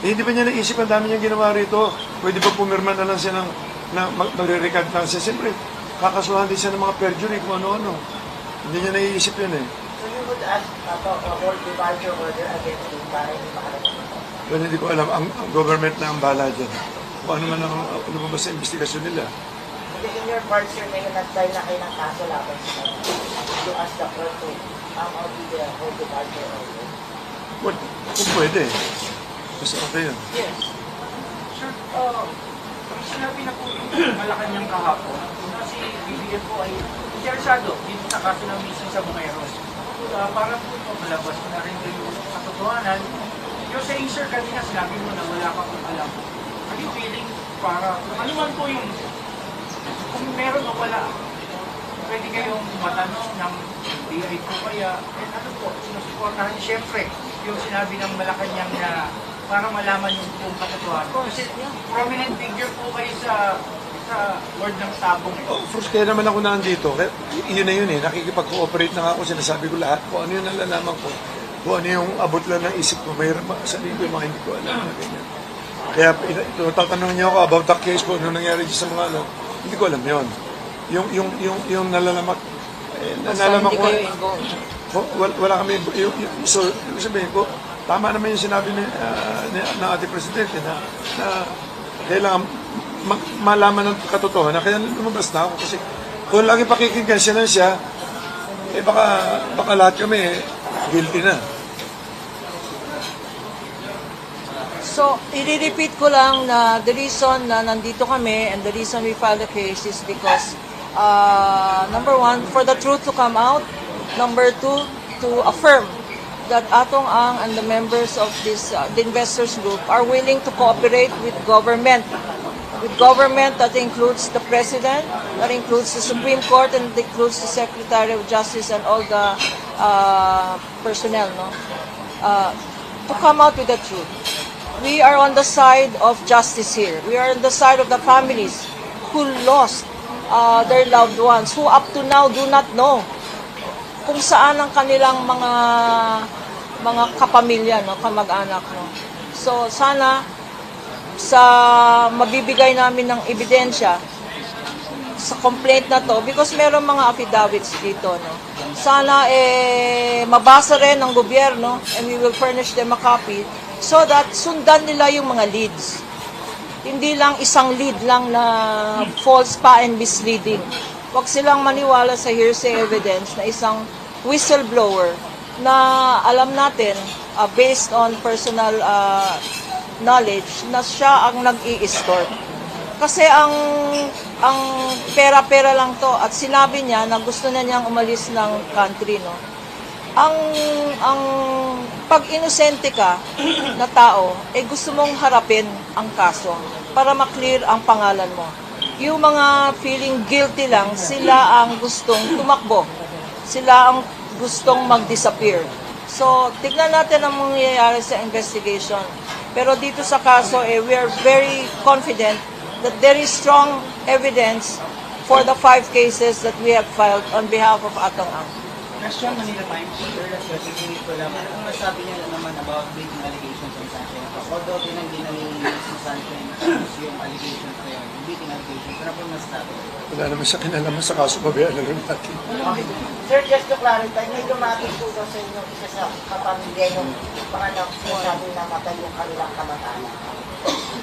hindi ba niya naisip ang dami niyang ginawa rito? Pwede ba pumirma na lang siya magre-recant lang siya? Siyempre, kakasuhan din siya ng mga perjury kung ano-ano. Hindi niya naiisip yun eh. So you would ask for departure order against him para hindi makalabas? Well, hindi ko alam. Ang government na ang bahala dyan. Kung ano man ang lumabas sa investigasyon nila. In your part, sir, may nag-file na kayo ng kaso laban sa kanya. You ask the court to hold departure order. Well, kung pwede. Basta okay yun. Yes. Sir, sinabi na po yung Malacanang kahapon na si BBM po ay interesado dito sa kaso ng missing sa Bumeros. Para po malabas na rin yung katotohanan. You're saying, sir, kanina sinabi mo na wala ka kung alam. Are you feeling para, ano man po yung, kung meron o wala, pwede kayong matanong ng DI po kaya, ano po, sinusuportahan siyempre yung sinabi ng Malacanang na para malaman yung kung katotohanan. Kasi prominent figure po kayo sa word ng sabong. First, kaya naman ako nandito. Yun na yun eh. Nakikipag-cooperate na nga ako. Sinasabi ko lahat. Kung ano yung nalalaman ko. Kung ano yung abot lang ng isip ko. Mayroon sabihin ko yung mga hindi ko alam. Ganyan. Kaya tatanong niyo ako about the case ko. Ano nangyari sa mga ano. Hindi ko alam yun. Yung nalalaman. Nalalaman ko. Wala kami. So, sabihin ko, tama naman yung sinabi ng ating presidente na kailangan malaman ng katotohanan. Kaya lumabas na ako kasi kung lagi pakikinggan siya lang siya, eh baka lahat kami guilty na. So, i-repeat ko lang na the reason na nandito kami and the reason we filed the case is because number one, for the truth to come out. Number two, to affirm that Atong Ang and the members of this the investors group are willing to cooperate with government. With government that includes the President, that includes the Supreme Court, and that includes the Secretary of Justice and all the personnel, no? To come out with the truth. We are on the side of justice here. We are on the side of the families who lost their loved ones, who up to now do not know kung saan ang kanilang mga kapamilya, no, kamag-anak, no. So sana sa mabibigay namin ng ebidensya sa complaint na to, because meron mga affidavits dito, no. Sana mabasa rin ng gobyerno and we will furnish them a copy so that sundan nila yung mga leads. Hindi lang isang lead lang na false pa and misleading. Huwag silang maniwala sa hearsay evidence na isang whistleblower na alam natin, based on personal knowledge, na siya ang nag-i-escort. Kasi ang pera-pera lang to at sinabi niya na gusto na niyang umalis ng country, no. Ang pag inosente ka na tao, gusto mong harapin ang kaso para maklear ang pangalan mo. Yung mga feeling guilty lang, sila ang gustong tumakbo. Sila ang gustong mag-disappear. So, tignan natin ang mangyayari sa investigation. Pero dito sa kaso, we are very confident that there is strong evidence for the 5 cases that we have filed on behalf of Atong Ang. Question Manila Times, sir, that's what we ko lang. Ano masabi niya naman about making allegations on Sanchez? Although tinanggi na ni Sanchez yung allegations na yun, beating allegations, ano po masasabi? Wala naman siya kinalaman sa kaso, pabayaan na rin natin. Sir, just to clarify, may dumating po daw sa inyo isa sa kapamilya yung mga nagsasabi na matay yung kanilang kamag-anak.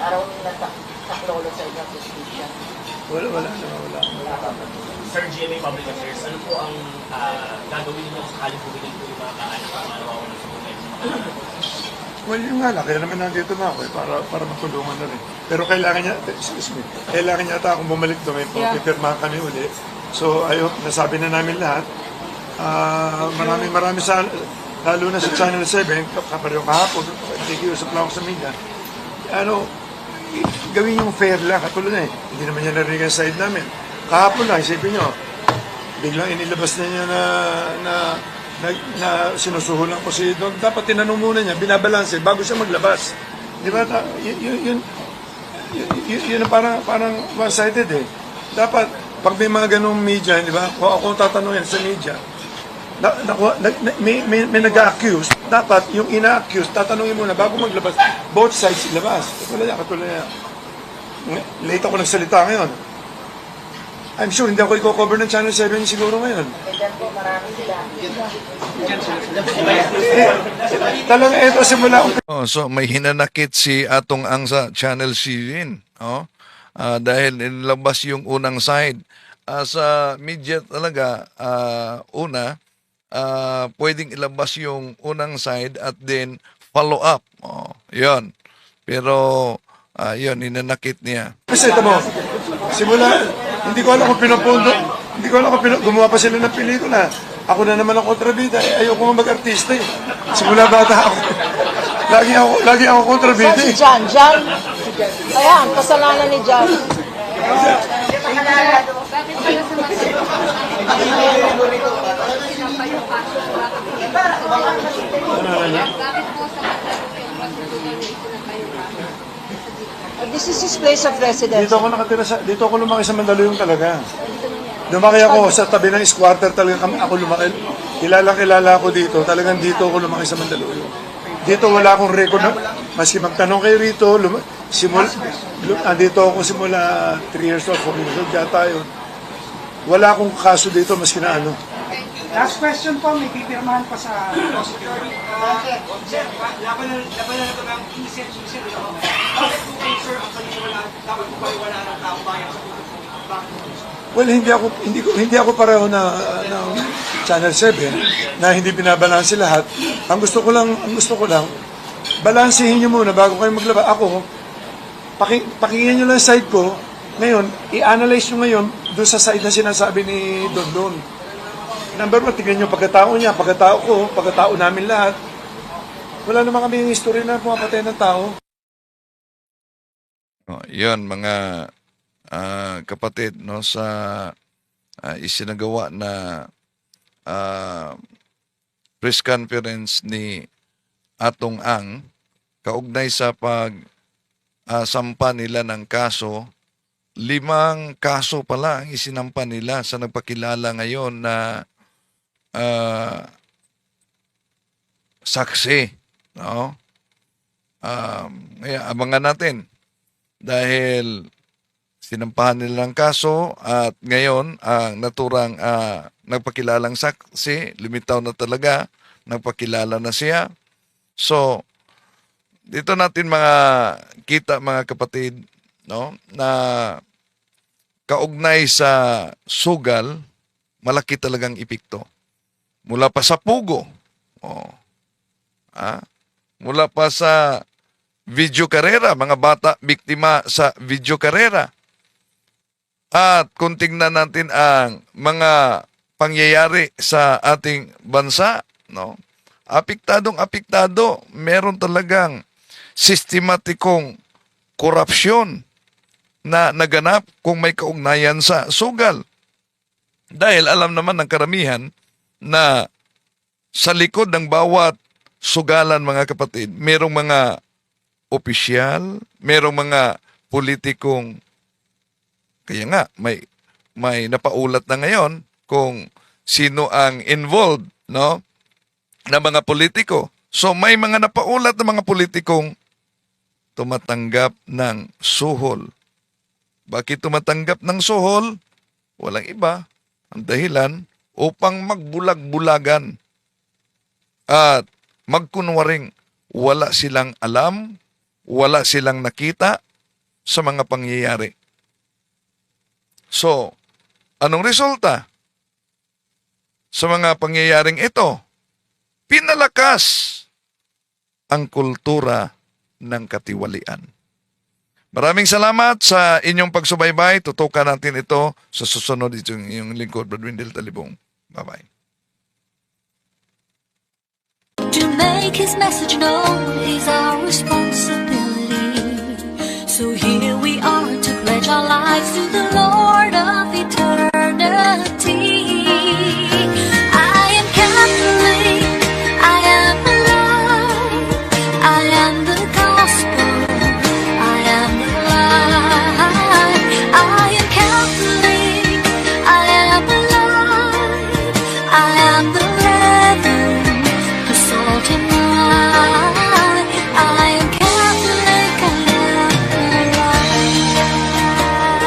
Araw nila sa klolo sa inyong suspicion. Wala. Sir, GMA Public Affairs, ano po ang gagawin niyo sakaling pumili po yung mga kaanak ng mga nawawalan sa buhay? Well, yung nga lang, kaya naman nandito na ako para matulungan na rin. Pero kailangan niya ata akong bumalik doon, pipirmahan kami uli. So, ayun, nasabi na namin lahat. Marami sa, lalo na sa Channel 7, kapareho kahapon, nakikiusap lang ako sa media. Gawin yung fair lang, katulad na hindi naman niya narinig ang side namin. Kahapon lang, isipin nyo, biglang inilabas na niya na sinusuhulan ko si Don. Dapat tinanong muna niya, binabalanse bago siya maglabas. Di ba? Yun parang one-sided eh. Dapat, pag may mga ganong media, di ba? Kung ako tatanungin sa media, may nag-accuse, dapat yung ina-accuse, tatanungin muna bago maglabas. Both sides ilabas. Katulad niya. Late ako nagsalita ngayon. I'm sure hindi ako i-cover ng Channel 7 siguro ngayon. Talaga ito simula. So may hinanakit si Atong Ang sa Channel 7. Dahil nilabas yung unang side. Sa media talaga, pwedeng ilabas yung unang side at then follow up. Yun. Pero, yun, hinanakit niya. Kasi ito mo, simula, hindi ko alam kung pinapundo, hindi ko alam kung gumawa pa sila ng pelikula. Ako na naman ang kontrabida, ayoko nga mag-artista eh. Simula bata ako. Lagi ako kontrabida eh. Si John. Ayan, kasalanan ni John. This is his place of residence. Dito ako nakatira dito ako lumaki sa Mandaluyong talaga. Lumaki ako sa tabi ng squatter talaga ako lumaki. Kilala ako dito. Talagang dito ako lumaki sa Mandaluyong. Dito wala akong record na, maski magtanong kayo rito, dito ako simula 3 years old, 4 years old yata yun. Wala akong kaso dito maski na ano. Last question po, may pipirmahan pa sa prosecutor. Sir, laban na ito ng innocent suicide. Bakit po kayo, sir, ang paniniwala, dapat po kayo wala ng tao bayan sa pagkakas? Well, hindi ako pareho na Channel 7 na hindi binabalanse lahat. Ang gusto ko lang balansehin niyo muna bago kayo maglaba. Ako, pakinggan niyo lang side ko. Ngayon, i-analyze niyo ngayon doon sa side na sinasabi ni Don. Number 1, tignan nyo pagkatao niya, pagkatao namin lahat. Wala naman kami yung history na pumapatay ng tao. Yun, mga kapatid, no, sa isinagawa na press conference ni Atong Ang, kaugnay sa sampa nila ng kaso, 5 kaso pala ang isinampa nila sa nagpakilala ngayon na saksi, no? Kaya abangan natin dahil sinampahan nila ng kaso at ngayon ang naturang nagpakilalang saksi, limitaw na talaga, nagpakilala na siya. So, dito natin kita mga kapatid, no, na kaugnay sa sugal, malaki talagang epekto. Mula pa sa pugo, mula pa sa video karera, mga bata biktima sa video karera. At kung tingnan natin ang mga pangyayari sa ating bansa, no, apektado, meron talagang sistematikong korupsyon na naganap kung may kaugnayan sa sugal. Dahil alam naman ng karamihan na sa likod ng bawat sugalan, mga kapatid, merong mga opisyal, merong mga politikong, kaya nga may napaulat na ngayon kung sino ang involved, no, na mga politiko. So may mga napaulat na mga politikong tumatanggap ng suhol. Bakit tumatanggap ng suhol? Walang iba. Ang dahilan upang magbulag-bulagan at magkunwaring wala silang alam, wala silang nakita sa mga pangyayari. So, anong resulta sa mga pangyayaring ito? Pinalakas ang kultura ng katiwalian. Maraming salamat sa inyong pagsubaybay. Tutukan natin ito sa susunod. Yung lingkod, Brad Wendell Talibong. Bye-bye. To make his message known is our responsibility. So here we are to pledge our lives to the Lord.